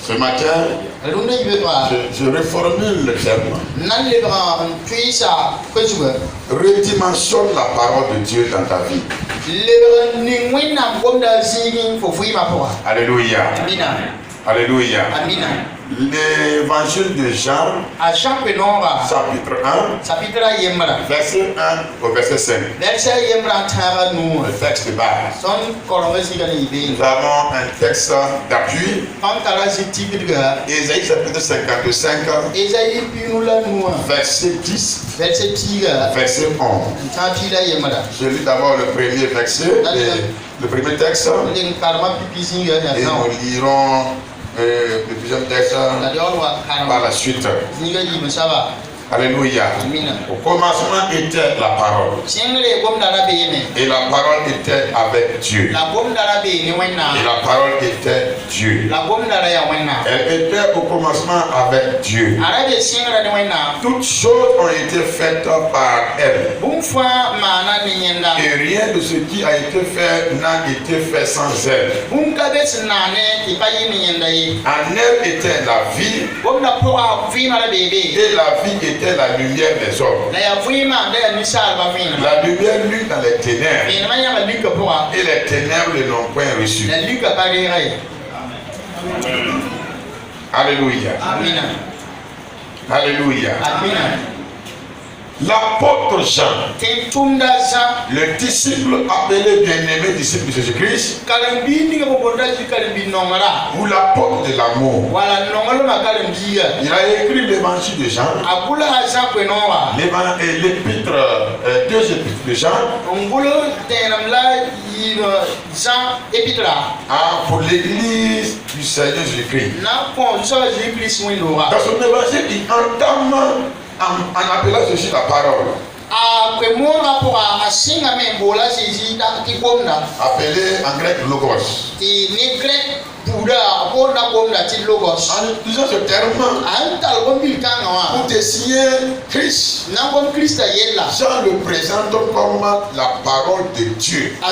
Ce matin, je reformule le terme. Redimensionne la parole de Dieu dans ta vie. Alléluia. Alléluia. L'évangile de Jean, chapitre 1, verset 1 au verset 5. Le texte de base. Nous avons un texte d'appui. Ésaïe chapitre 55, verset 10, verset 11. Je lis d'abord le premier verset, le premier texte, et nous lirons le deuxième texte par la suite. Alléluia. Au commencement était la parole. Et la parole était avec Dieu. Et la parole était Dieu. Elle était au commencement avec Dieu. Toutes choses ont été faites par elle. Et rien de ce qui a été fait n'a été fait sans elle. En elle était la vie. Et la vie était la lumière des hommes. La lumière luit dans les ténèbres. Et les ténèbres ne l'ont point reçu. Alléluia. Alléluia. L'apôtre Jean, le disciple appelé bien-aimé disciple de Jésus-Christ, ou l'apôtre de l'amour, il a écrit l'évangile de Jean, l'épître, deux épîtres de Jean, pour l'église du Seigneur Jésus-Christ. Dans son évangile, il entame en appelant ceci la parole. Appelé en grec logos. En utilisant ce terme pour désigner Christ, Jean le présente comme la parole de Dieu. La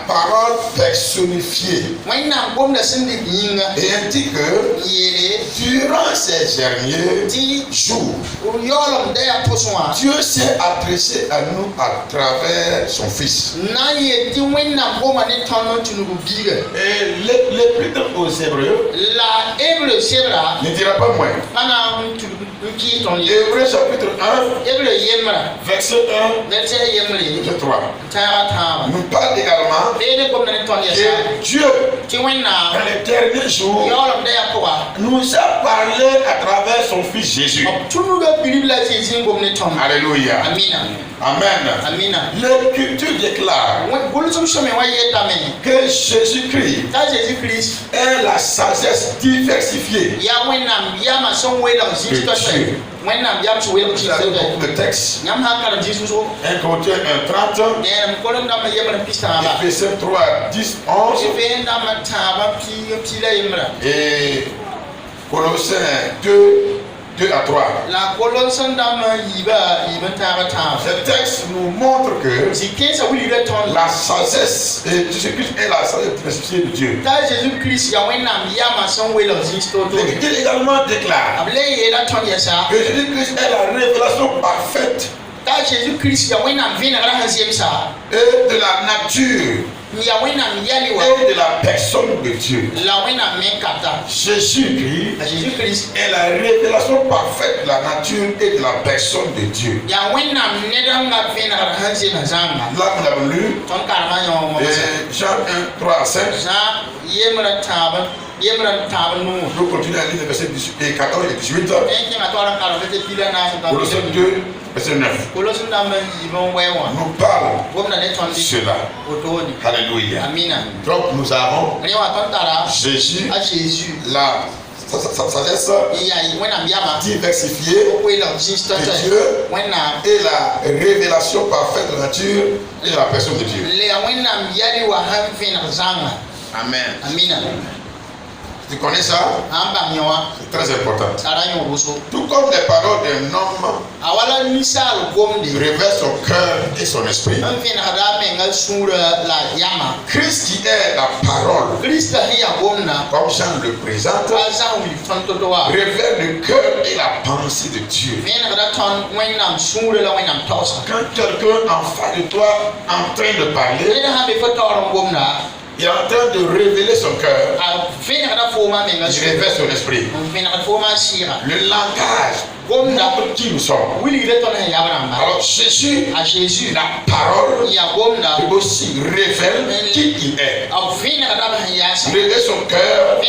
parole personnifiée. Et indique que durant ces derniers jours, Dieu s'est adressé à nous à travers son Fils. Et l'épître aux Hébreux ne dira pas moins. Hébreux chapitre 1, verset 1, verset 3 nous parle également que Dieu, dans les derniers jours, nous a parlé à travers son Fils Jésus. Alléluia. Amen. L'Écriture déclare que Jésus-Christ est la sagesse diversifiée. Vous avez beaucoup de textes. 1 Corinthiens 1:30, Éphésiens 3:10, 11 et Colossiens 2 à 3. Ce texte nous montre que la sagesse de Jésus-Christ est la sagesse diversifiée de Dieu. L'Écriture également déclare que Jésus-Christ est la révélation parfaite et de la nature et de la personne de Dieu. Jésus-Christ est la révélation parfaite de la nature et de la personne de Dieu. Là, nous l'avons lu, Jean 1, 3 à 5. Nous continuons à lire les versets 14 et 18. Colossiens 2, verset 9. Nous parle cela. Alléluia. Donc nous avons Jésus, la sagesse diversifiée de Dieu et la révélation parfaite de la nature et de la personne de Dieu. Amen. Tu connais ça? C'est très important. Tout comme les paroles d'un homme révèlent son cœur et son esprit. Christ qui est la parole, comme Jean le présente, révèle le cœur et la pensée de Dieu. Quand quelqu'un en face de toi en train de parler, il est en train de révéler son cœur. Il révèle son esprit. Le langage montre qui nous sommes. Alors Jésus, la parole, peut aussi révèle qui il est. Révèle son cœur,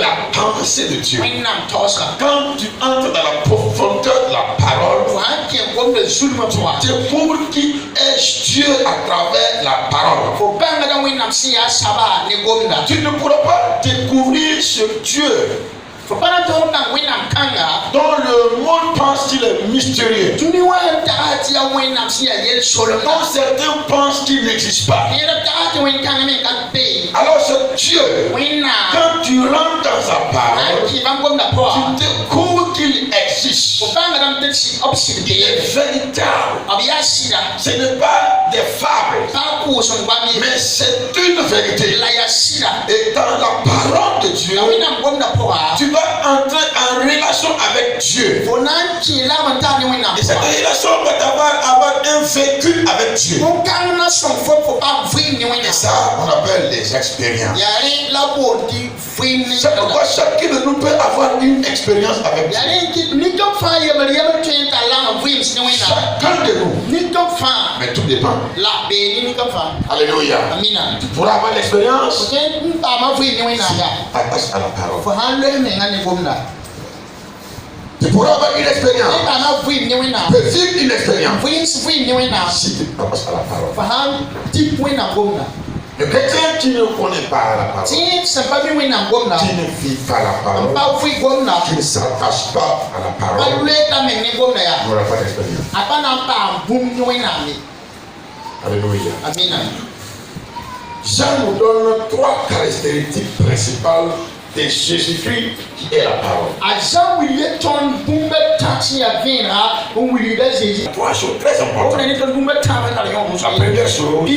la pensée de Dieu. Quand tu entres dans la profondeur de la parole, tu découvres qui est Dieu à travers la parole. Tu ne pourras pas découvrir ce Dieu dont le monde pense qu'il est mystérieux, dont certains pensent qu'il n'existe pas. Alors ce Dieu, quand tu rentres dans sa parole, tu découvres qu'il existe. Il est véritable. Ce n'est pas des fables, mais c'est une vérité. Et dans la parole de Dieu, tu vas entrer en relation avec Dieu. Et cette relation va t'avoir un vécu avec Dieu. Et ça, on appelle les expériences. C'est pourquoi chacun de nous peut avoir une expérience avec Dieu. Chacun de nous. Mais tout dépend. Alléluia. Tu pourras avoir l'expérience. Attache à la parole. Tu pourras avoir une expérience. Tu peux vivre une expérience. Si tu passes à la parole. Le chrétien qui ne connaît pas la parole, qui ne vit pas la parole, qui ne s'attache pas à la parole, n'aura pas d'expérience. Alléluia. Jean nous donne 3 caractéristiques principales de Jésus-Christ qui est la parole. 3 choses très importantes. La première chose,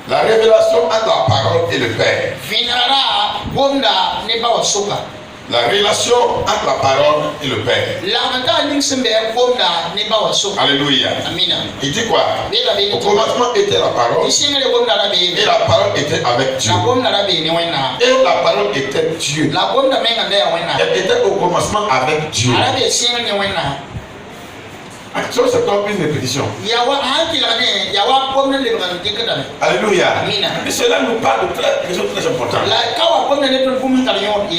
la révélation entre la parole et le Père. La relation entre la parole et le Père. Alléluia. Il dit quoi? Au commencement était la parole. Et la parole était avec Dieu. Et la parole était Dieu. Elle était au commencement avec Dieu. Action, c'est comme une répétition. Alléluia. Et cela nous parle de quelque chose de très important.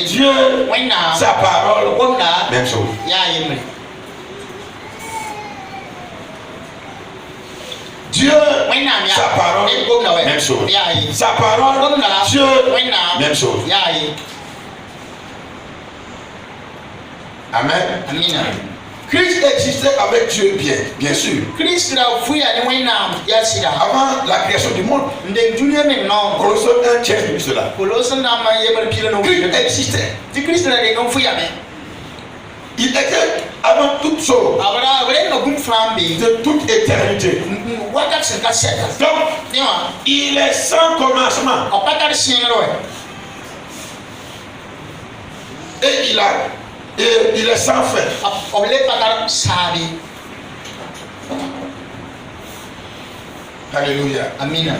Dieu, sa parole, même chose. Dieu, sa parole, même chose. Sa parole, Dieu, même chose. Amen. Christ existait avec Dieu bien sûr. Avant la création du monde. Colossiens 1 tient de cela. Christ existait. Il était avant toute chose. De toute éternité. Donc, il est sans commencement. Et il est sans fin. Alléluia. Amen.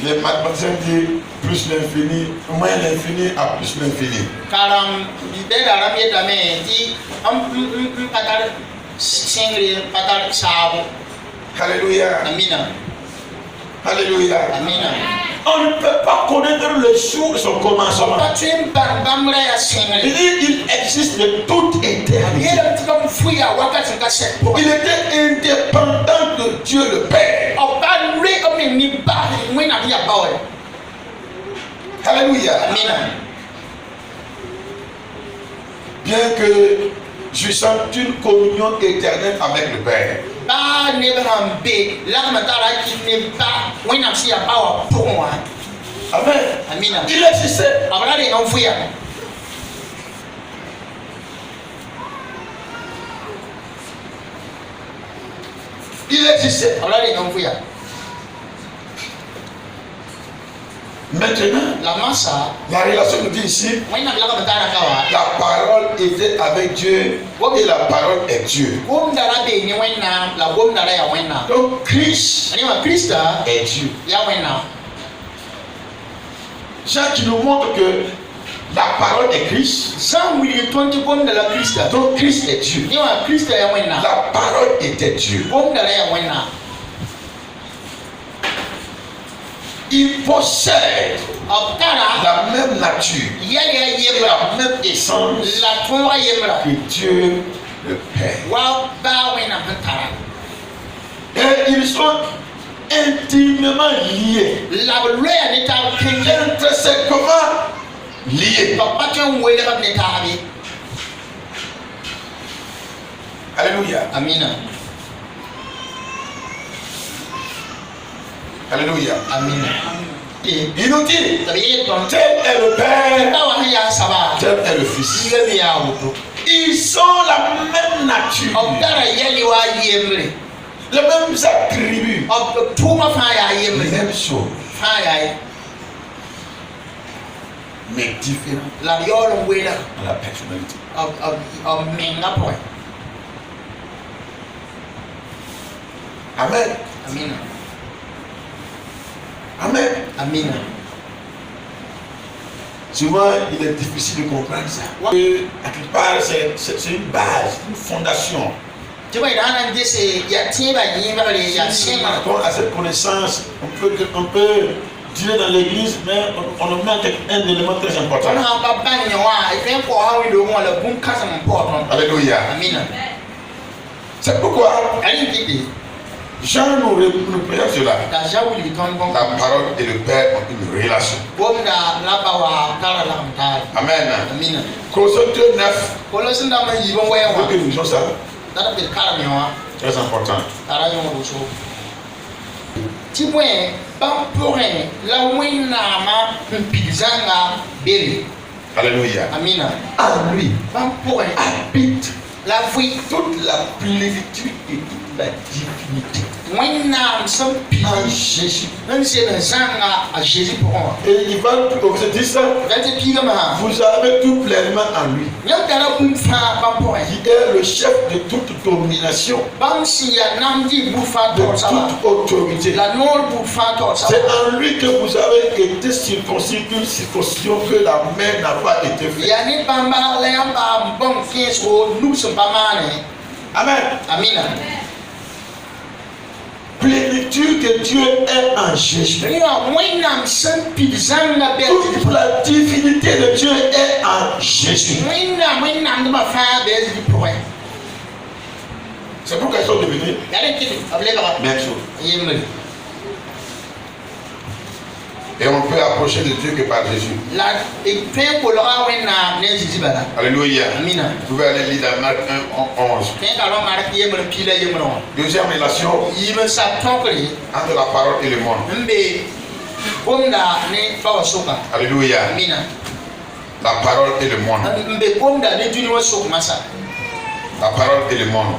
Les mathématiciens disent plus l'infini, moins l'infini à plus l'infini. Alléluia. Amen. Alléluia. Amen. On ne peut pas connaître le jour de son commencement. Il existe de toute éternité. Il était indépendant de Dieu le Père. Alléluia. Bien que je sente une communion éternelle avec le Père. Amen. Amina. Il existait. Abrade enfuya. Il existait. Abrade enfuya. Maintenant, la relation nous dit ici, la parole était avec Dieu et la parole est Dieu. Donc Christ est Dieu. Jean qui nous montre que la parole est Christ. Donc Christ est Dieu. La parole était Dieu. Il possède la même nature, la même essence que Dieu le Père. Et ils sont intimement liés, intrinsèquement liés. Alléluia. Amina. Alléluia. Amen. Il nous dit, tel est le Père, tel est le Fils. Ils sont la même nature, les mêmes attributs, les mêmes choses, mais différents dans la personnalité. Amen. Amen. Amen. Amen. Souvent, il est difficile de comprendre ça. À quelque part, c'est une base, une fondation. À cette connaissance, on peut dire dans l'église, mais on manque un élément très important. Alléluia. C'est pourquoi Jean nous présente cela. La parole et le Père ont une relation. Amen. Colossiens 9. Faut que nous disions ça. Très important. Alléluia. En lui habite la vie, toute la plénitude et toute la divinité. En Jésus. Et il va se dire ça. Vous avez tout pleinement en lui. Il est le chef de toute domination, de toute autorité. C'est en lui que vous avez été circoncis d'une circoncision que la main n'a pas été faite. Amen. Plénitude que Dieu est en Jésus. Toute la divinité de Dieu est en Jésus. C'est pourquoi ils sont devenus même chose. Et on peut approcher de Dieu que par Jésus. Alléluia. Vous pouvez aller lire dans Marc 1:11. Deuxième relation entre la parole et le monde. Alléluia. La parole et le monde. La parole et le monde.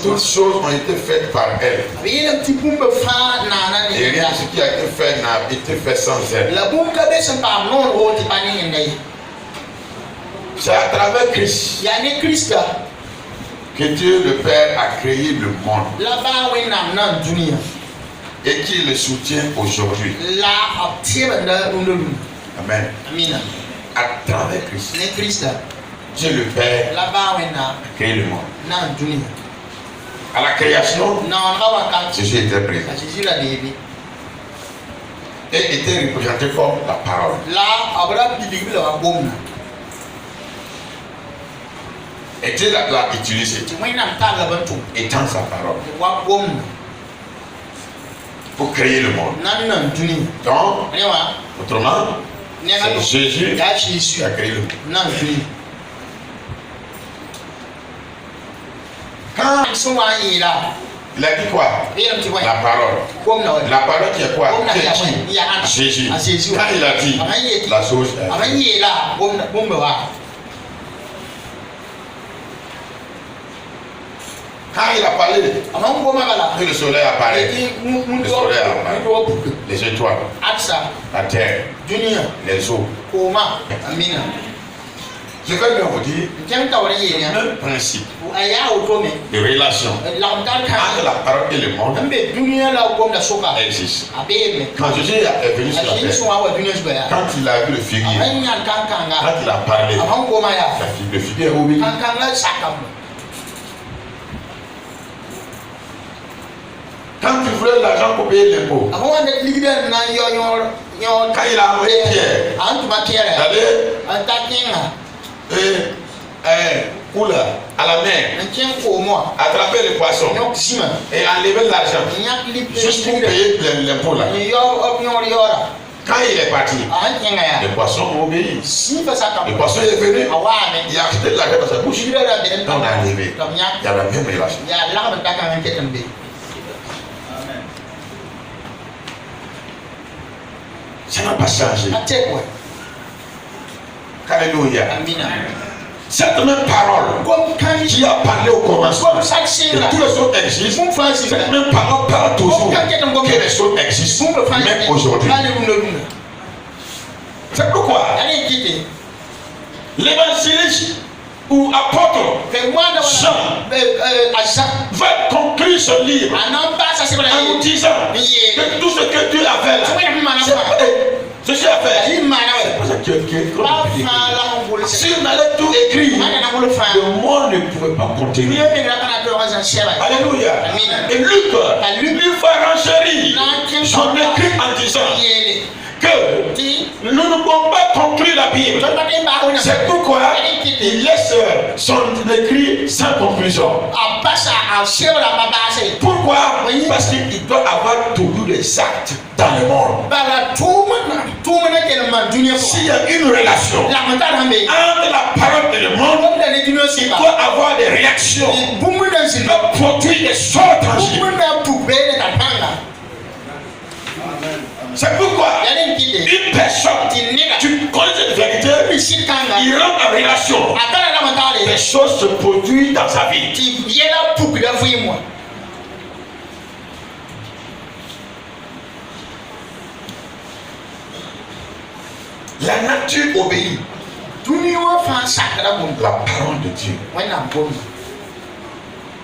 Toutes choses ont été faites par elle. Et rien de ce qui a été fait n'a été fait sans elle. C'est à travers Christ que Dieu le Père a créé le monde et qui le soutient aujourd'hui. Amen. À travers Christ. Dieu le Père a créé le monde. À la création, Jésus était présent et était représenté comme la parole. Et Dieu l'a utilisé étant sa parole pour créer le monde. Donc, autrement, c'est Jésus qui a créé le monde. Quand Il a dit quoi? La parole. La parole qui est quoi? Jésus. Quand il a dit, la chose est faite. Quand il a parlé, et le soleil apparaît. Le soleil apparaît. Les étoiles, la terre, les eaux. Je vais bien vous dire un principe de relation entre la parole et le monde existe. Quand Jésus est venu sur la terre, quand il a vu le figuier, quand il a parlé, le figuier est obéi. Quand il voulait l'argent pour payer l'impôt, quand il a envoyé Pierre, à la mer, attraper les poissons et enlever l'argent juste pour payer l'impôt là. Quand il est parti, les poissons ont obéi. Le poisson est venu, il a acheté de l'argent dans sa bouche. On a enlevé. Il y a la même relation. Ça n'a pas changé. Alléluia. Cette même parole qui a parlé au commencement, et tous les autres existent. Cette même parole parle toujours que les autres existent, même aujourd'hui. C'est pourquoi l'évangéliste ou apôtre Jean va conclure ce livre en nous disant que tout ce que Dieu a fait là, ceci a fait. S'il m'allait tout écrire, le monde ne pouvait pas contenir. Alléluia. Et Luc lui va renchérir son écrit en disant que nous ne pouvons pas conclure la Bible. C'est pourquoi il laisse son écrit sans conclusion. Pourquoi? Parce qu'il doit avoir toujours des actes dans le monde. S'il y a une relation entre la parole et le monde, il doit avoir des réactions. Il doit produire des sortes tangibles. C'est pourquoi une personne, tu connais cette vérité, il rentre en relation. Des choses se produisent dans sa vie. La nature obéit. La parole de Dieu.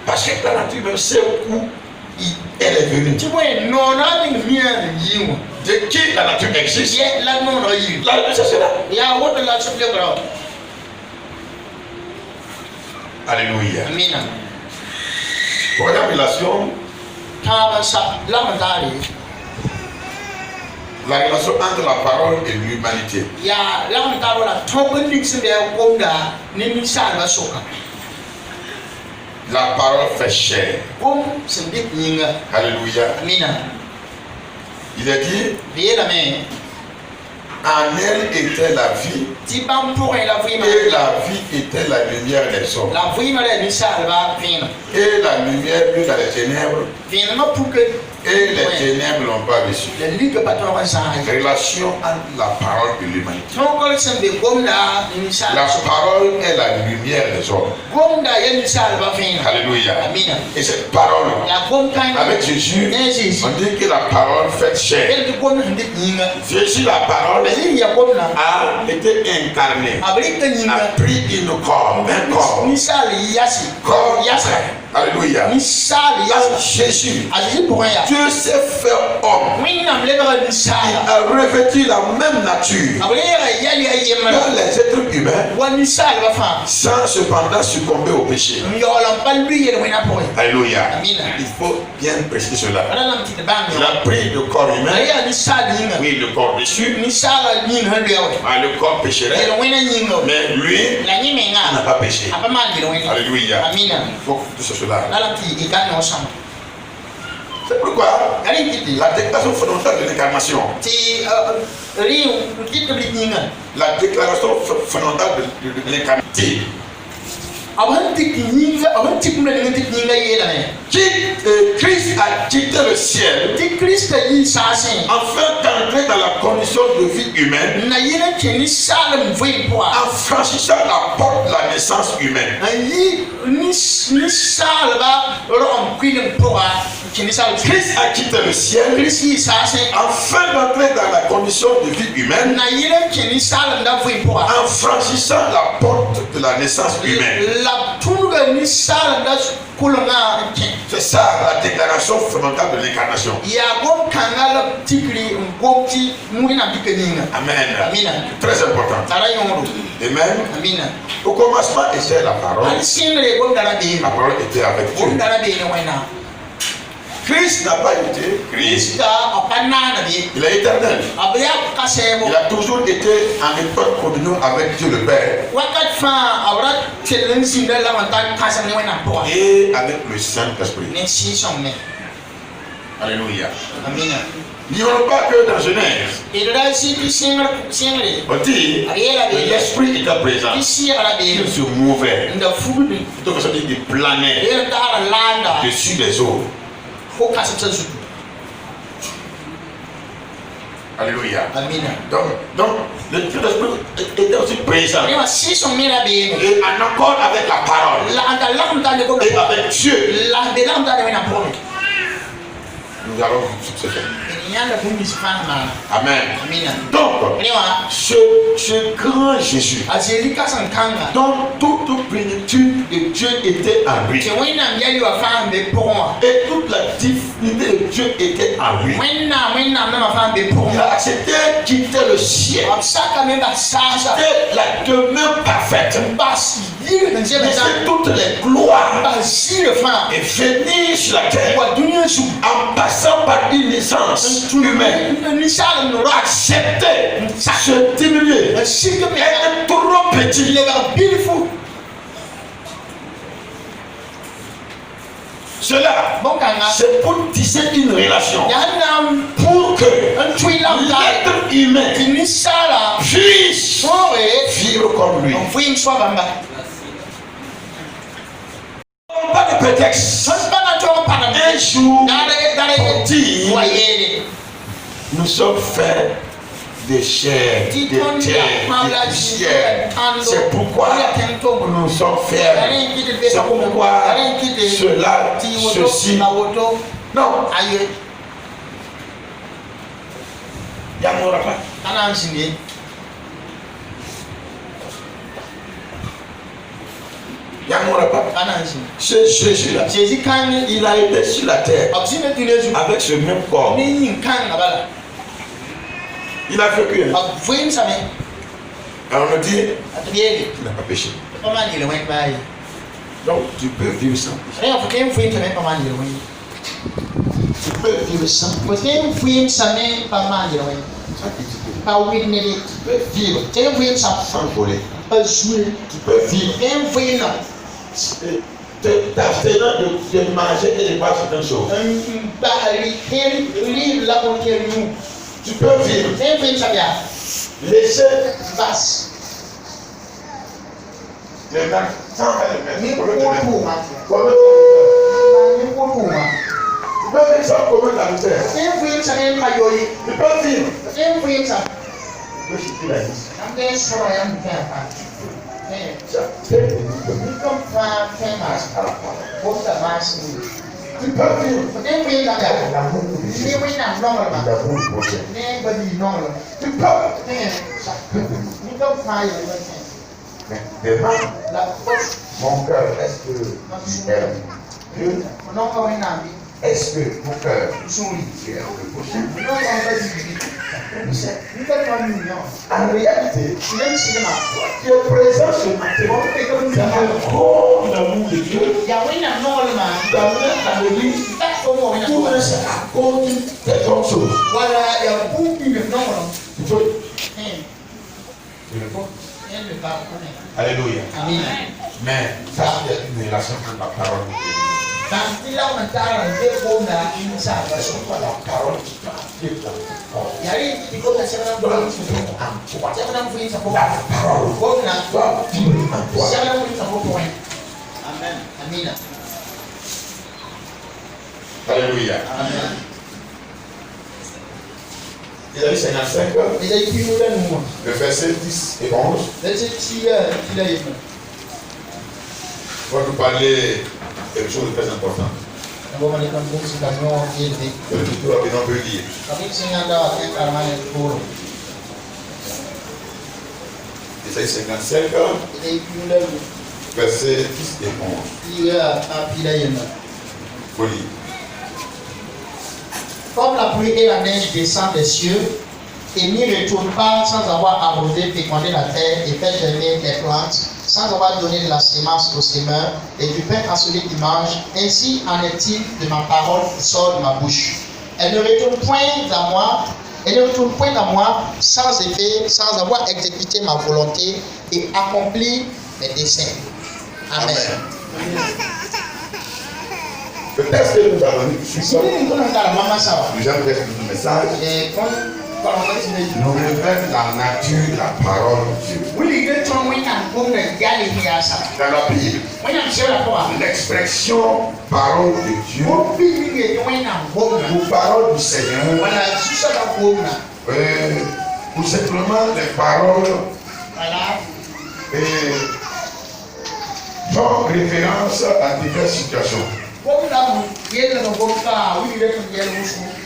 Parce que la nature même sait où elle est venue. De qui la nature existe? La nature c'est là. Alléluia. Pour la relation, la relation entre la parole et l'humanité. La parole fait chair. Alléluia. Il est dit, en elle était la vie, et la vie était la lumière des hommes. Et la lumière brille dans les ténèbres, et les ténèbres n'ont pas reçu. Relation entre la parole et l'humanité. La parole est la lumière des hommes. Alléluia. Et cette parole, avec Jésus, on dit que la parole fait chair. Jésus, la parole, a été incarné, a pris une corps, un corps. Alléluia. Jésus, Dieu s'est fait homme. Il a revêtu la même nature que les êtres humains, sans cependant succomber au péché. Alléluia. Il faut bien préciser cela. Il a pris le corps humain, oui, le corps déchu, le corps pécherel, mais lui, il n'a pas péché. Alléluia. Il faut que tout cela. C'est pourquoi la déclaration fondamentale de l'incarnation, la déclaration fondamentale de l'incarnation Christ a quitté le ciel afin d'entrer dans la condition de vie humaine en franchissant la porte de la naissance humaine. Christ a quitté le ciel afin d'entrer dans la condition de vie humaine en franchissant la porte de la naissance humaine. C'est ça la déclaration fondamentale de l'incarnation. Amen. Très important. Amen. Au commencement était la parole. La parole était avec Dieu. Christ n'a pas été Christ. Il est éternel. Il a toujours été en étroite communion avec Dieu le Père. Et avec le Saint-Esprit. Alléluia. N'ignorons pas que dans Genèse, on dit que l'Esprit était présent. Il se mouvait. Donc ça veut dire qu'il planait dessus les eaux. Alléluia. Donc le Saint-Esprit était aussi présent. Et en accord avec la parole. Et avec Dieu. Nous allons se faire. Amen. Donc, ce grand Jésus, dont toute plénitude de Dieu était en lui, et toute la divinité de Dieu était en lui, il a accepté quitter le ciel, la demeure parfaite, laisser toutes les gloires et venir sur la terre en passant par une naissance humaine, accepter, se diminuer, être trop petit. Cela, c'est pour tisser une relation, pour que l'être humain puisse vivre comme lui. Pas de prétexte. Un jour, on dit, nous sommes faits de chair, de terre, de poussière. C'est pourquoi nous sommes fiers. C'est pourquoi cela, ceci. Non. Il y a mon rapport. Il y a mon rapport. Ce Jésus-là, il a été sur la terre avec ce même corps. Il a vécu. Alors on dit, il n'a pas péché. Donc tu peux vivre sans péché. Tu peux vivre sans péché. Tu peux vivre sans voler. Tu peux vivre. T'abstenant de manger et de boire certaines choses. Tu peux vivre. Laisser les mains sans faire les mains. Tu peux vivre sans commun la misère. Tu peux vivre. Je suis la liste. Tu peux vivre. Mais demain, mon cœur, est-ce que tu aimes Dieu? Est-ce que mon cœur est le prochain? En réalité, tu es présent ce matin. C'est un grand amour de Dieu. Dans l'église, tout le monde à cause de ton chose. Tu veux? Alléluia. Mais ça, c'est une relation entre la parole de Dieu. La parole qui t'active dans ton corps. La parole doit vivre en toi. Amina. Alléluia. Amen. Isaïe 55, le verset 10 et 11. On va nous parler de quelque chose de très important. Le tuteur on peut lire. Isaïe 55, verset 10 et 11. Faut lire. Comme la pluie et la neige descendent des cieux et n'y retournent pas sans avoir arrosé, fécondé la terre et fait germer les plantes, sans avoir donné de la sémence au semeur et du pain à celui qui mange, ainsi en est-il de ma parole qui sort de ma bouche. Elle ne retourne point à moi sans effet, sans avoir exécuté ma volonté et accompli mes desseins. Amen. Le texte que nous avons lu, je suis sûr, nous avons reçu le message, nous révèle la nature de la parole de Dieu. Dans la Bible, l'expression parole de Dieu ou parole du Seigneur, ou simplement les paroles font référence à diverses situations.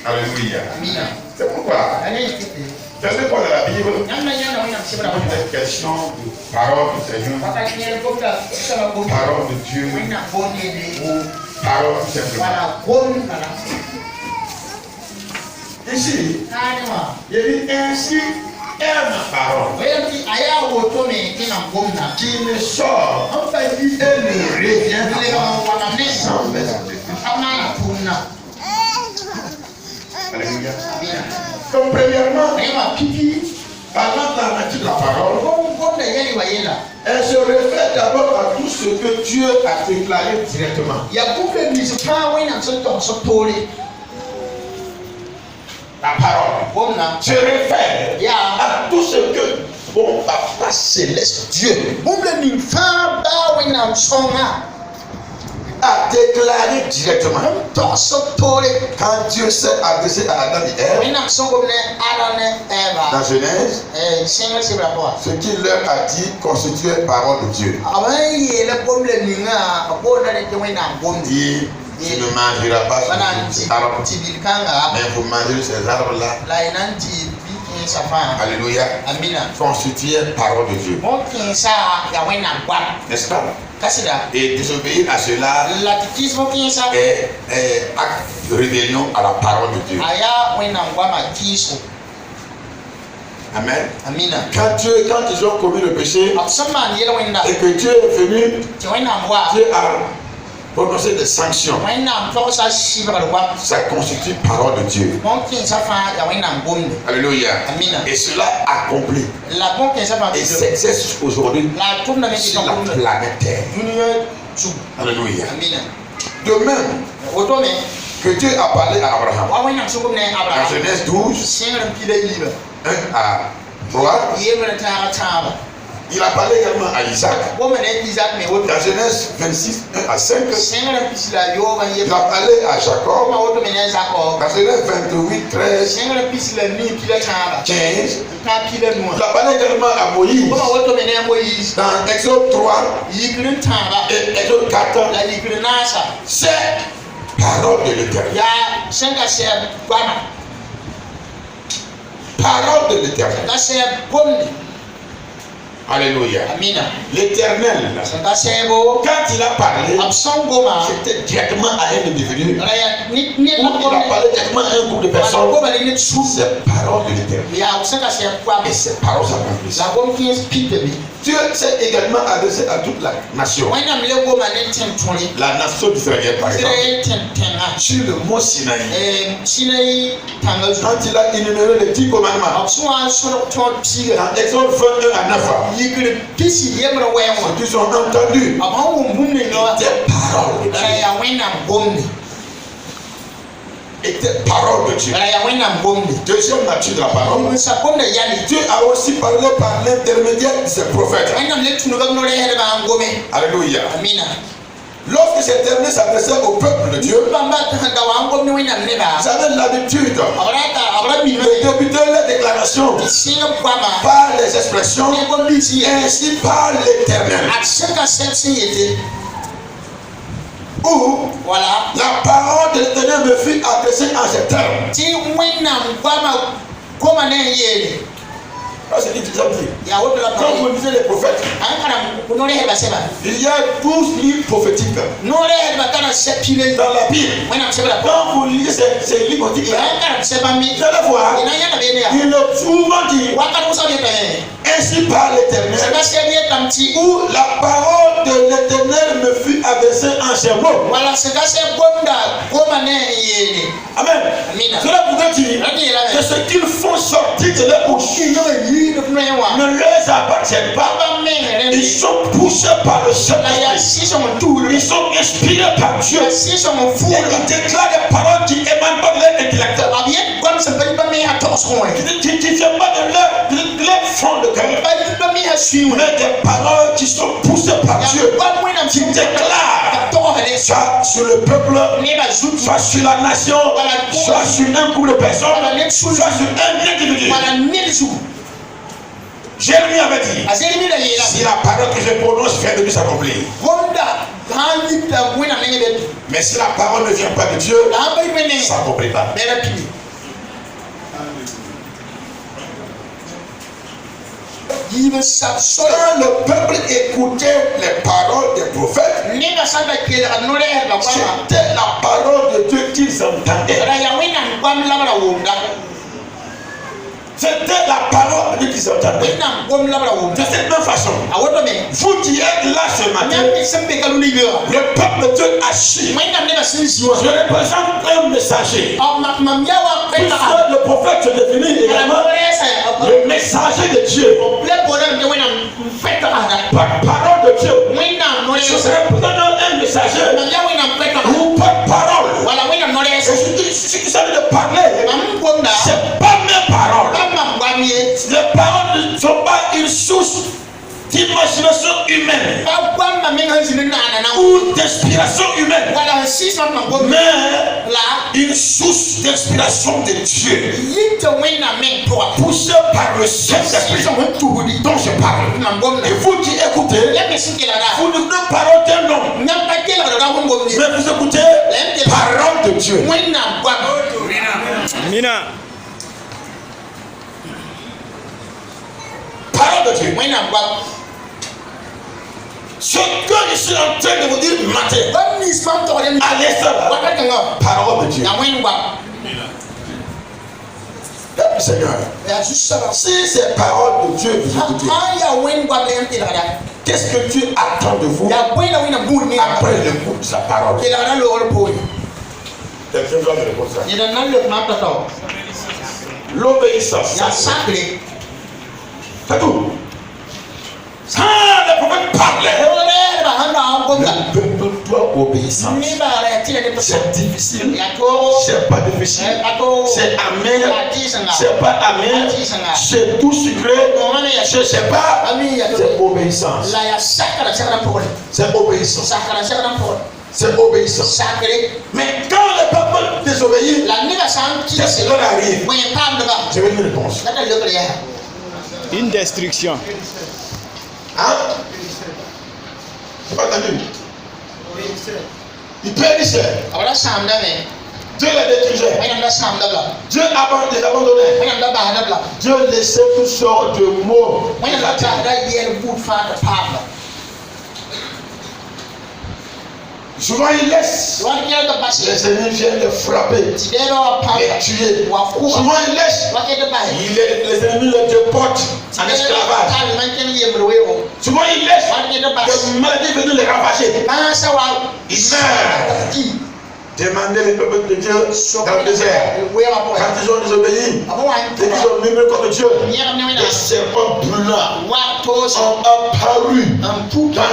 Alléluia. C'est pourquoi, verset quoi de la Bible, cette question de parole du Seigneur, parole de Dieu, ou parole tout simplement. Ici, il dit ainsi est ma parole qui me sort et ne revient sans mes Alléluia. Donc, premièrement, parlant de la nature de la parole, elle se réfère d'abord à tout ce que Dieu a déclaré directement. La parole se réfère à tout ce que mon Papa céleste Dieu a déclaré directement. Quand Dieu s'est adressé à Adam et Ève dans Genèse, ce qu'il leur a dit constituait parole de Dieu. Dit, tu ne mangeras pas ces arbres, mais vous mangerez ces arbres-là. Alléluia. Constituait parole de Dieu. N'est-ce pas? Et désobéir à cela est acte de rébellion à la parole de Dieu. Amen. Quand ils ont commis le péché et que Dieu est venu, Dieu a prononcé des sanctions. Ça constitue parole de Dieu. Alléluia. Et cela accomplit. Et s'exerce aujourd'hui sur la planète Terre. Alléluia. De même que Dieu a parlé à Abraham. Dans Genèse 12, 1 à 3. Il a parlé également à Isaac. Dans Genèse 26, 1 à 5. Il a parlé à Jacob. Dans Genèse 28, 13, 15. Il a parlé également à Moïse. Dans Exode 3 et Exode 4. C'est parole de l'Éternel. Parole de l'Éternel. Alléluia. L'Éternel, quand il a parlé, c'était directement à un individu. Il a parlé directement à un groupe de personnes. C'est parole de l'Éternel. Et ces paroles s'accomplissent. Dieu s'est également adressé à toute la nation. La nation d'Israël, par exemple. Sur le mont Sinaï. Quand il a énuméré les 10 commandements. Dans Exode 21 à 9. Ceux qui sont entendus étaient paroles de Dieu. Deuxième nature de la parole. Dieu a aussi parlé par l'intermédiaire de ses prophètes. Alléluia. Lorsque c'est terminé s'adresser au peuple de Dieu, ils avaient l'habitude de débuter les déclarations par les expressions ainsi par l'Éternel. Où la parole de l'Éternel me fut adressée en ces termes. C'est quand vous lisez les prophètes, il y a 12 livres prophétiques dans la Bible. Quand vous lisez ces livres, vous allez voir, il est souvent dit ainsi par l'Éternel, où la parole de l'Éternel me fut adressée en ces mots. Amen. Cela voudrait dire que ce qu'ils font sortir de leur bouche ne les appartiennent pas. Ils sont poussés par le Saint-Esprit. Ils sont inspirés par Dieu. Et ils déclarent des paroles qui émanent pas de leur intellect. Qui ne viennent pas de leur fond de cœur. Mais des paroles qui sont poussées par Dieu. Qui déclarent soit sur le peuple, soit sur la nation, soit sur un groupe de personnes, soit sur un individu. Jérémie avait dit, si la parole que je prononce vient de Dieu s'accomplir. Mais si la parole ne vient pas de Dieu, ça n'accomplit pas. Quand le peuple écoutait les paroles des prophètes, c'était la parole de Dieu qu'ils entendaient. C'était la parole de Dieu qu'ils entendaient. De cette même façon, vous qui êtes là ce matin, le peuple de Dieu a su. Je représente un messager. Puisque le prophète se définit également le messager de Dieu. Par parole de Dieu. Je représente un messager ou par parole. Et ce qui s'agit de parler, c'est pas mes paroles. Les paroles ne sont pas une source d'imagination humaine ou d'inspiration humaine, mais une source d'inspiration de Dieu, poussée par le Saint-Esprit dont je parle. Et vous qui écoutez, vous n'écoutez pas parole d'un homme, mais vous écoutez parole de Dieu. Mina. Parole de Dieu. Ce que je suis en train de vous dire matin, à l'instant, parole de Dieu. Seigneur, si ces paroles de Dieu vous écoutez, qu'est-ce que Dieu attend de vous après l'écoute de sa parole? Quelqu'un doit me répondre ça. L'obéissance. C'est tout. Quand le prophète parlait, le peuple doit obéir. C'est difficile. C'est pas difficile. C'est amer. C'est pas amer. C'est tout sucré. Je sais pas. C'est obéissance. C'est obéissance. C'est obéissance. Mais quand le peuple désobéit, qu'est-ce qui leur arrive? Je vais une réponse. Une destruction. Hein? C'est pas entendu? Il périssait. Dieu les détruisait. Dieu les abandonnait. Dieu laissait toutes sortes de mots. Souvent il laisse les ennemis viennent les frapper, les tuer. Souvent il laisse les ennemis les déportent en esclavage. Souvent il laisse les maladies venir les ravager. Il meurt. Demandez les peuples de Dieu dans le désert. Quand ils ont désobéi, et qu'ils ont murmuré contre Dieu, des serpents brûlants ont apparu dans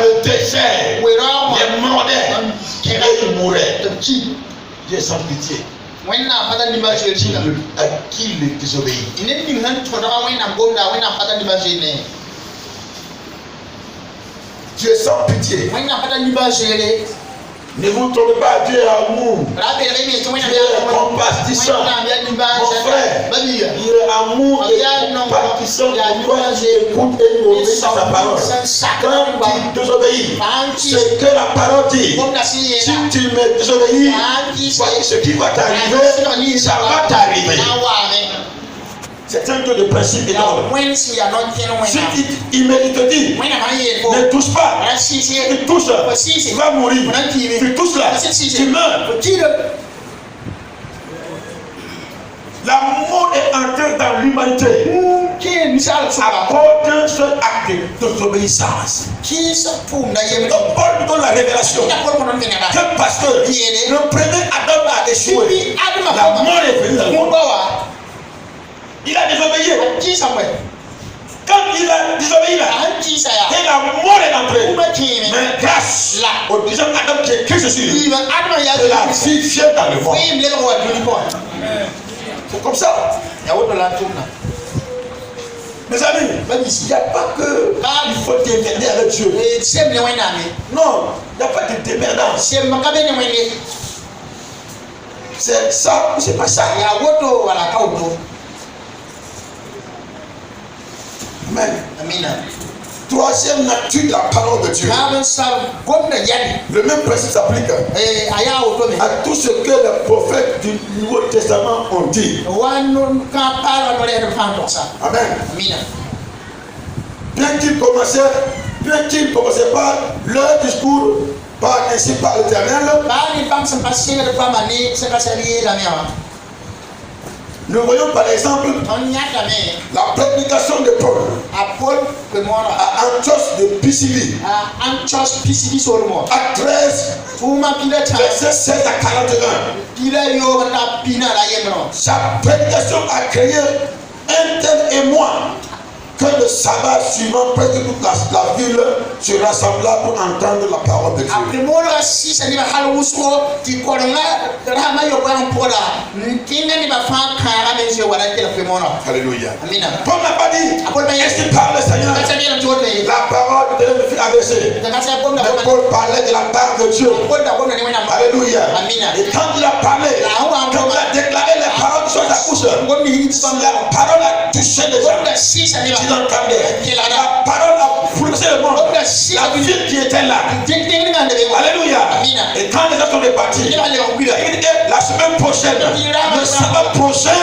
le désert. Les mordaient et ils mouraient. Dieu sans pitié. À qui il désobéit? Dieu sans pitié. Ne vous trompez pas, Dieu est amour. Dieu est compatissant. Mon frère, il est amour et compatissant pour toi qui écoute et obéis à sa parole. Quand tu désobéis, c'est que la parole dit. Si tu me désobéis, ce qui va t'arriver, ça va t'arriver. C'est un peu de principe énorme. Si il te dit, ne touche pas, tu touches, tu vas mourir, tu touches là, tu meurs. L'amour est entré dans l'humanité à cause d'un seul acte de désobéissance. Donc Paul donne la révélation que parce que le premier Adam a échoué, la mort est venue dans le monde. Il a désobéi. Quand il a désobéi là, et la mort est entrée. Mais grâce au deuxième Adam qui est Christ Jésus, la vie vient dans le monde. C'est comme ça. Mes amis, il n'y a pas que il faut t'émerder avec Dieu. Non, il n'y a pas de démerdance. C'est ça ou c'est pas ça. Amen. Troisième nature de la parole de Dieu. Le même principe s'applique à tout ce que les prophètes du Nouveau Testament ont dit. Amen. Bien qu'ils commençaient par leur discours, par ainsi par l'Éternel, nous voyons par exemple la prédication de Paul à Antioche de Pisilie, à 13, verset 16 à 41. Sa prédication a créé un tel émoi que le sabbat suivant, presque toute la ville se rassembla pour entendre la parole de Dieu. Alléluia. Paul n'a pas dit, est-ce qu'il parle le Seigneur? La parole de Dieu fut adressée. Mais Paul parlait de la part de Dieu. Alléluia. Et quand il a parlé, quand il a déclaré les paroles sur sa bouche, la parole a touché les gens. La parole a poussé le monde. La ville qui était là. Alléluia. Et quand les gens sont repartis, il dit la semaine prochaine, le sabbat prochain,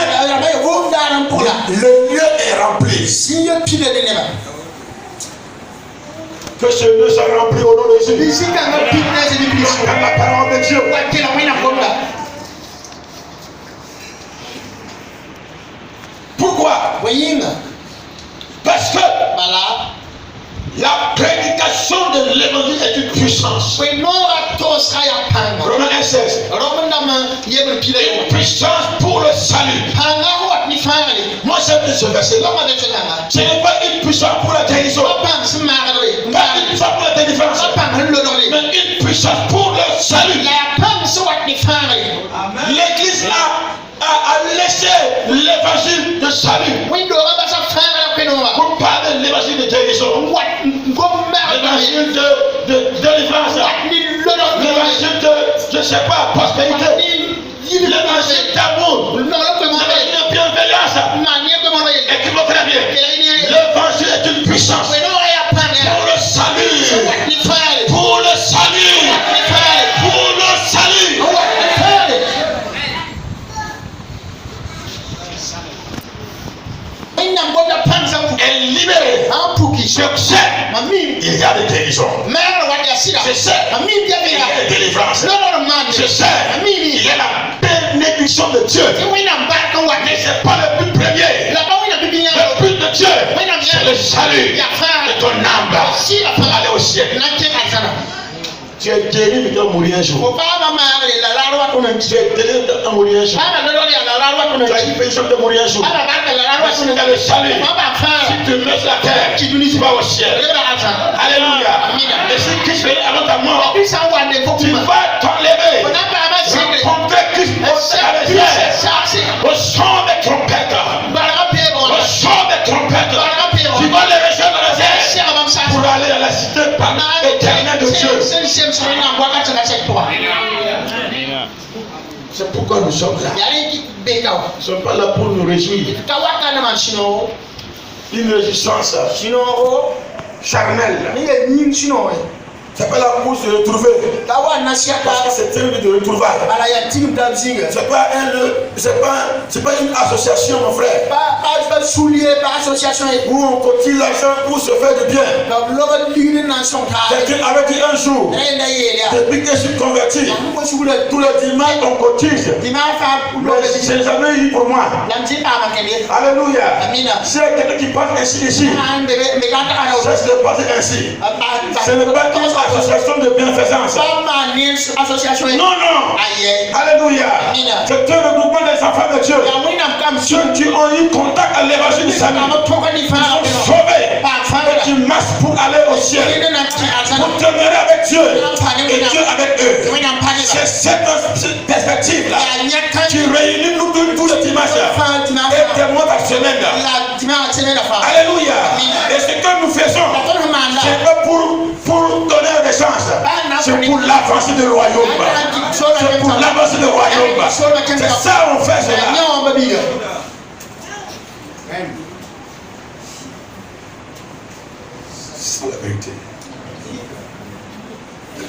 le lieu est rempli. Que ce lieu soit rempli au nom de Jésus. Quand la parole de Dieu. Pourquoi? Parce que la prédication de l'évangile est une puissance. Romains 1:16. Une puissance pour le salut. Moi j'aime ce verset là. Ce n'est pas une puissance pour la guérison. Pas une puissance pour la délivrance. Mais une puissance pour le salut. L'église a laissé l'évangile de salut. Pour parler de l'évangile de guérison, l'évangile de délivrance, l'évangile de, je ne sais pas, prospérité, l'évangile d'amour, l'évangile de bienveillance, et qui va très bien. L'évangile est une puissance pour le salut, pour le salut, pour le salut. Et libéré. Je sais, il y a des guérisons. Je sais, il y a des délivrances. Je sais, il y a la bénédiction de Dieu. Mais ce n'est pas le but premier. Le but de Dieu, c'est le salut de ton âme pour aller au ciel. Tu es guéri, mais tu vas mourir un jour. Tu es guéri, tu vas mourir un jour. Tu as une pénition de mourir un jour. Si tu as le salut, si tu mets la terre, tu vas au ciel. Alléluia. Et si Christ vient avant ta mort, tu vas t'enlever. Rencontrer Christ au ciel. Au son des trompettes. Au son des trompettes. Tu vas les rejoindre dans le ciel. Pour pour aller à la cité éternelle de Dieu. C'est pourquoi nous sommes là. Nous ne sommes pas là pour nous réjouir. Une réjouissance charnelle. C'est pas là pour se retrouver. Parce que c'est un lieu de retrouvailles. C'est pas une association, mon frère. Où on cotise l'argent pour se faire du bien. Quelqu'un avait dit un jour, depuis que je suis converti, tous les dimanches on cotise. Mais c'est jamais eu pour moi. Alléluia. C'est quelqu'un qui parle ainsi ici. C'est de passer ainsi. Ce n'est pas une association de bienfaisance. Non. Alléluia. C'est un regroupement des enfants de Dieu. Ceux qui ont eu contact à l'évangile du salut. Ils sont sauvés. Et qui marchent pour aller au ciel. Pour demeurer avec Dieu. Et Dieu avec eux. C'est cette perspective-là qui réunit nous tous les dimanches. Et témoins par semaine. Alléluia. Et ce que nous faisons, c'est pas pour donner des chances. C'est pour l'avancée du royaume. C'est pour l'avancée du royaume. C'est ça on fait cela. C'est la vérité.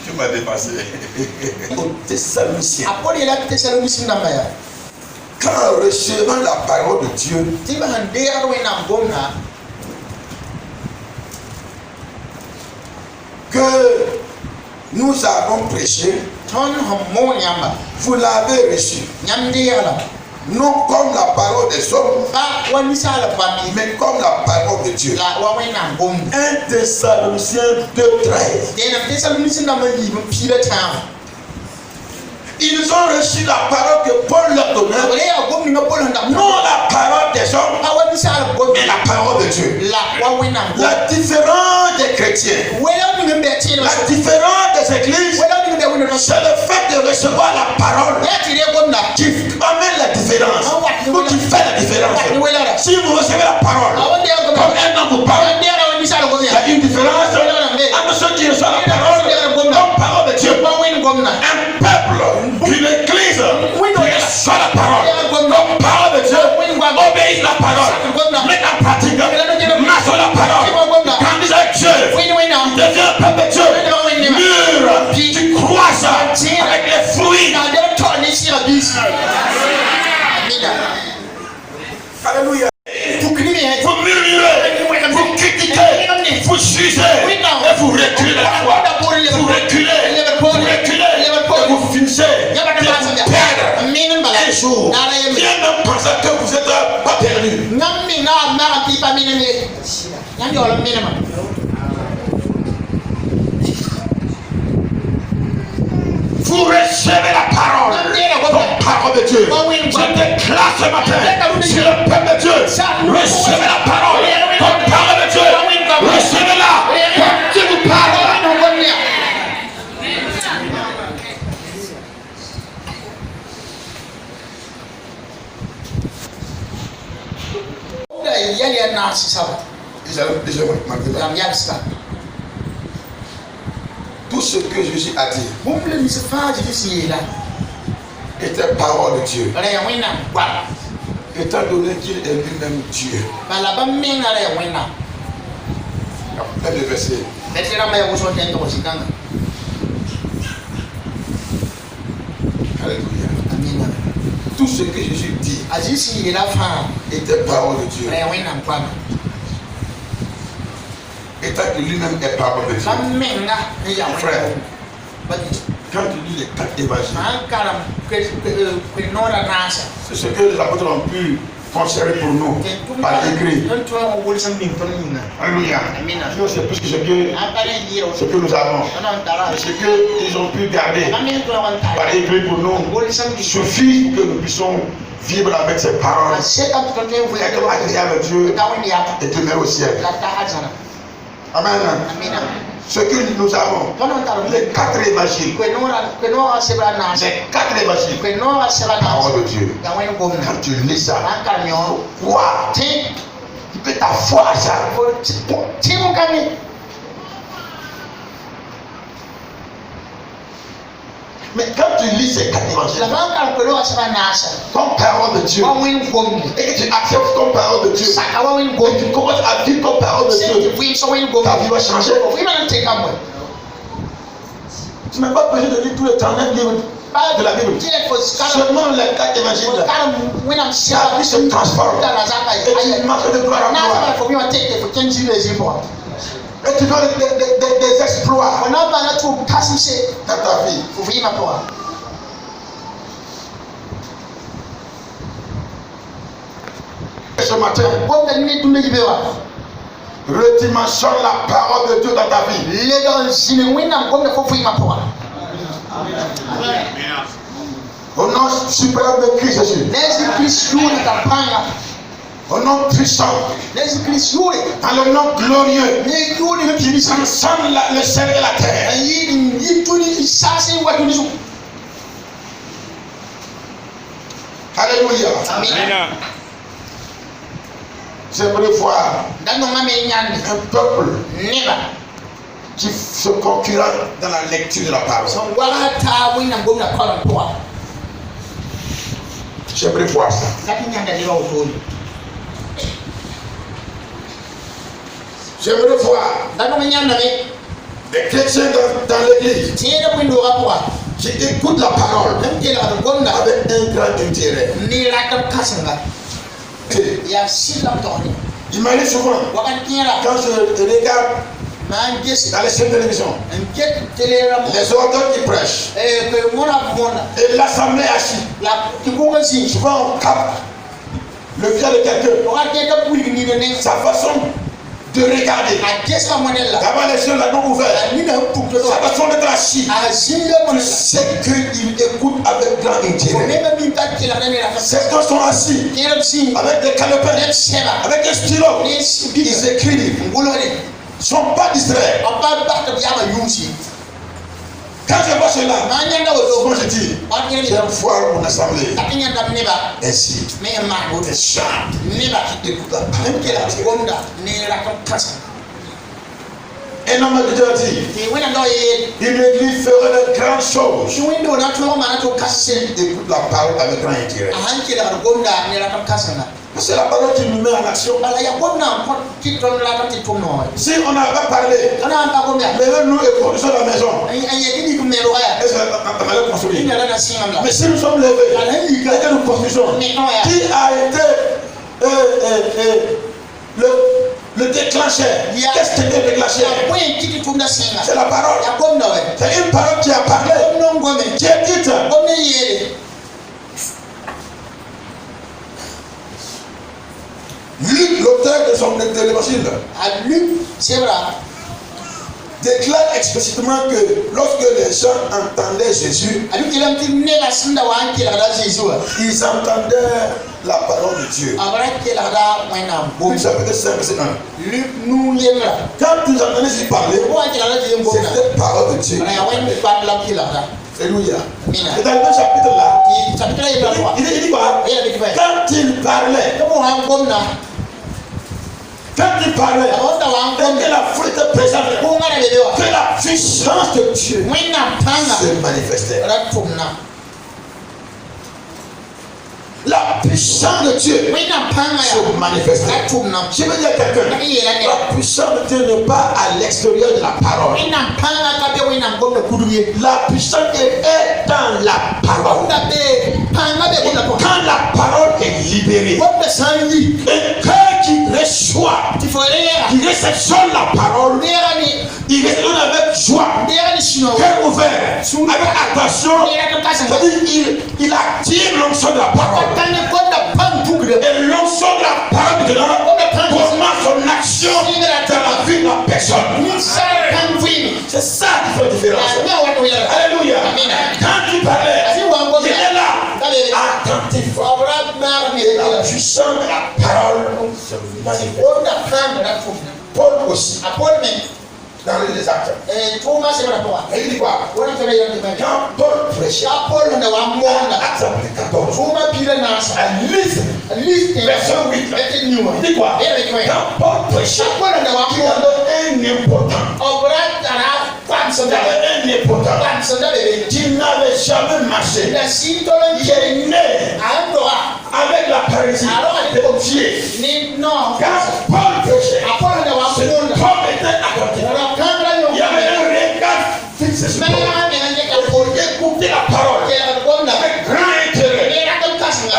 Tu m'as dépassé. Aux Thessaloniciens. Quand recevant la parole de Dieu, que nous avons prêché, vous l'avez reçu. Non comme la parole des hommes, mais comme la parole de Dieu. 1 Thessaloniciens 2:13. Ils ont reçu la parole que Paul leur donnait. Non la parole des hommes, mais la parole de Dieu. La différence des chrétiens, la différence des églises, c'est le fait de recevoir la parole qui amène la différence, ou qui fait la différence. Si vous recevez la parole, comme un homme vous parle, il y a une différence entre ceux qui reçoivent la parole comme parole de Dieu. Un peuple, une église qui reçoit la parole comme parole de Dieu, obéit la parole, met en pratique, marche sur la parole, grandit avec Dieu, devient un peuple de Dieu, mûr, qui croise avec les fruits. Alléluia. Vous murmurez, vous critiquez, vous jugez, et vous reculez la foi. Vous reculez, et vous finissez de vous perdre un jour. Bien même penser que vous n'êtes pas perdu. Vous recevez la parole, comme parole de Dieu. Je déclare ce matin sur le peuple de Dieu. Recevez la parole comme parole de Dieu. Recevez-la comme Dieu vous parle. Tout ce que Jésus a dit était parole de Dieu. Étant donné qu'il est lui-même Dieu. Après le verset. Alléluia. Tout ce que Jésus dit était parole de Dieu. Étant que lui-même est parole de Dieu. Frère, quand tu lis les 4 évangiles, c'est ce que les apôtres ont pu conserver pour nous par écrit. Alléluia. C'est plus que ce que nous avons. Ce qu'ils ont pu garder par écrit pour nous suffit pour que nous puissions vivre avec ces paroles, être agréable à Dieu et demeurer au ciel. Amen. Ce que nous avons, les 4 évangiles, parole de Dieu. Quand tu lis ça, crois, tu peux ta foi à ça. Mais quand tu lis ces 4 évangiles, comme parole de Dieu, et que tu acceptes comme parole de Dieu, et que tu commences à vivre comme parole de Dieu, ta vie va changer. Tu n'as pas besoin de lire tous les 39 livres de la Bible. Seulement les 4 évangiles, ta vie se transforme. Et tu marches de gloire en gloire. Et tu donnes des exploits dans ta vie. Et ce matin, redimensionne la parole de Dieu dans ta vie. Au nom suprême de Christ Jésus. Au nom puissant, dans le nom glorieux, qui transcende le ciel et la terre. Alléluia. Amen. J'aimerais voir un peuple qui se concurrent dans la lecture de la parole. J'aimerais voir ça. J'aimerais voir des chrétiens dans l'église qui écoutent la parole avec un grand intérêt. Il m'arrive souvent quand je regarde dans les chaînes de télévision les auteurs qui prêchent et l'assemblée assise. Souvent on capte le cœur de quelqu'un, sa façon de regarder. D'abord les yeux l'ont ouvert, sa façon d'être assis. C'est qu'il écoute avec grand intérêt. Certains sont assis avec des calepins, avec un stylo. Ils écrivent. Ils ne sont pas distraits. Quand je vois cela, moi je dis, j'aime voir mon assemblée ainsi, des gens qui écoutent la parole. Un homme a déjà dit, une église ferait de grandes choses s'il écoute la parole avec grand intérêt. C'est la parole qui nous met en action. Si on n'a pas parlé, mais nous construisons la maison. Mais si nous sommes levés et que nous construisons, qui a été le déclencheur? Qu'est-ce qui est le déclencheur? C'est la parole. C'est une parole qui a parlé, qui est dite. Luc, l'auteur de l'évangile, déclare explicitement que lorsque les gens entendaient Jésus, ils entendaient la parole de Dieu. Luc chapitre 5, verset 1. Quand vous entendez Jésus parler, c'est cette parole de Dieu. Alléluia. Et dans le même chapitre là, il dit quoi? Quand il parlait, que la foule était présente, que la puissance de Dieu se manifestait. La puissance de Dieu se manifestait. Je veux dire à quelqu'un, la puissance de Dieu n'est pas à l'extérieur de la parole. La puissance est dans la parole. Quand la parole est libérée, un cœur qui reçoit, qui réceptionne la parole, il répond avec joie, cœur ouvert, avec attention. C'est-à-dire il attire l'onction de la parole. Et l'onction de la parole commence son action dans la vie de la personne. C'est ça qui fait la différence. Alléluia. Quand tu parlais, il est là, attentif. Et la puissance de la parole se manifeste. Paul aussi, dans les actes. Et il dit quoi? Quand Paul prêchait, acte 14, à liste, verset 8, il dit quoi? Quand Paul prêchait, il y avait un important qui n'avait jamais marché. Il est né avec la paralysie de Dieu. Quand Paul prêchait, cet homme était apporté. Il y avait un regard fixé sur Paul. Il écoutait la parole avec grand intérêt.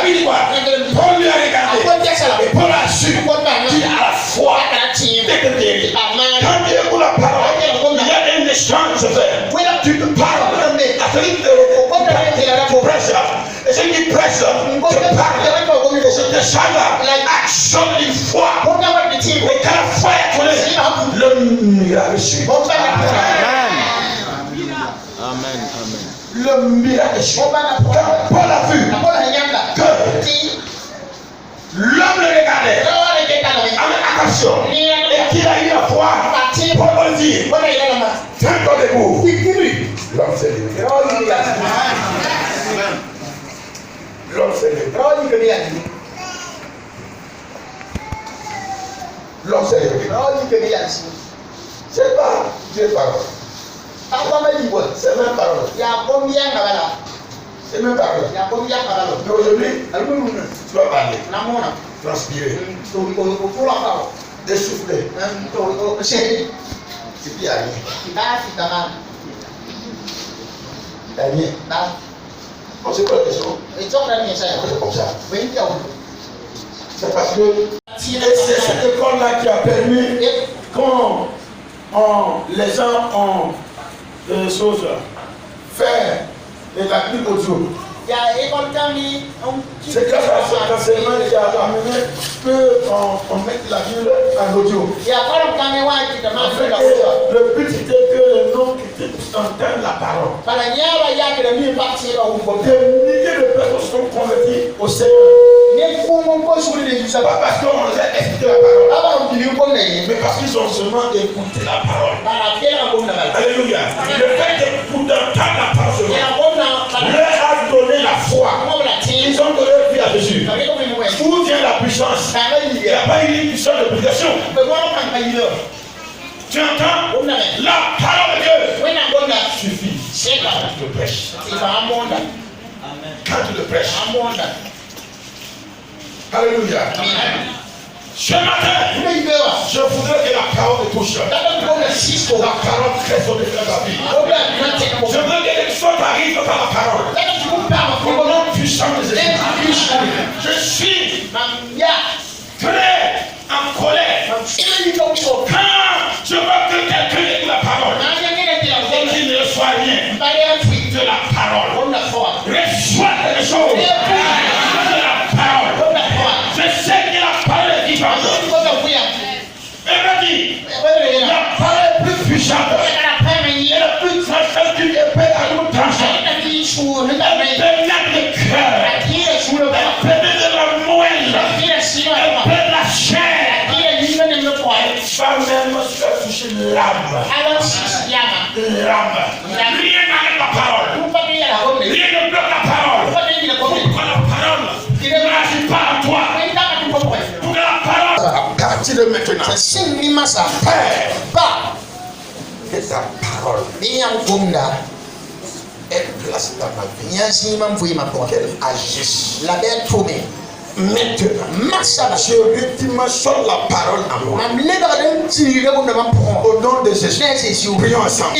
Il dit quoi? Paul lui a regardé. Et Paul a su qu'il a la foi d'être guéri. Quand tu écoutes la parole, il y a un échange à faire. Tu te parles. La famille de pressure. Et ce qui presse, te parle. Et ce te change. Action une foi. Et quand la foi est connue, le miracle suit. Amen. Amen. Le miracle suit. Quand Paul a vu que l'homme le regardait avec attention et qu'il a eu la foi, Paul dit, tiens-toi debout. L'homme s'est levé. L'homme s'est levé. L'homme s'est levé. C'est pas Dieu parole. C'est même parole. C'est même parole. Mais aujourd'hui, tu vas parler. Transpirer. Essouffler. C'est bien. On se pose la question. C'est comme ça. C'est parce que c'est cette école-là qui a permis quand les gens ont des choses faire des techniques audio. C'est grâce à cet enseignement qui a amené qu'on mette la Bible en audio. Le but était que les gens qui entendent la parole. Des milliers de personnes sont converties au Seigneur. Pas parce qu'on les a expliqué la parole, mais parce qu'ils ont seulement écouté la parole. Alléluia. Le fait d'écouter la parole leur a donné la foi. Ils ont donné vie à Jésus. Où vient la puissance? Il n'y a pas eu une puissance de prédication. Tu entends? La parole de Dieu suffit. Quand tu le prêches. Quand tu le prêches. Alléluia. Ce matin, je voudrais que la parole te touche. La parole résonne dans ta vie. Je veux que les choses arrivent par la parole. Au nom puissant de Jésus. Je suis très en colère. Quand je veux que quelqu'un écoute la parole et qu'il ne reçoit rien de la parole. Reçois quelque chose de la parole. Je sais que la parole est vivante. Elle m'a dit, la parole est plus puissante. Elle est plus tranchante qu'une épée à double tranchant. Elle pénètre le cœur. Elle pénètre la moelle. Elle pénètre la chair. Elle va même se toucher l'âme. L'âme. Rien n'arrête la parole. Rien ne bloque la parole. Pourquoi la parole n'agit pas en toi? Pour que la parole, à partir de maintenant, que ta parole est placée dans ma vie. Qu'elle agisse. Maintenant, je redimensionne la parole à moi. Au nom de Jésus, prions ensemble.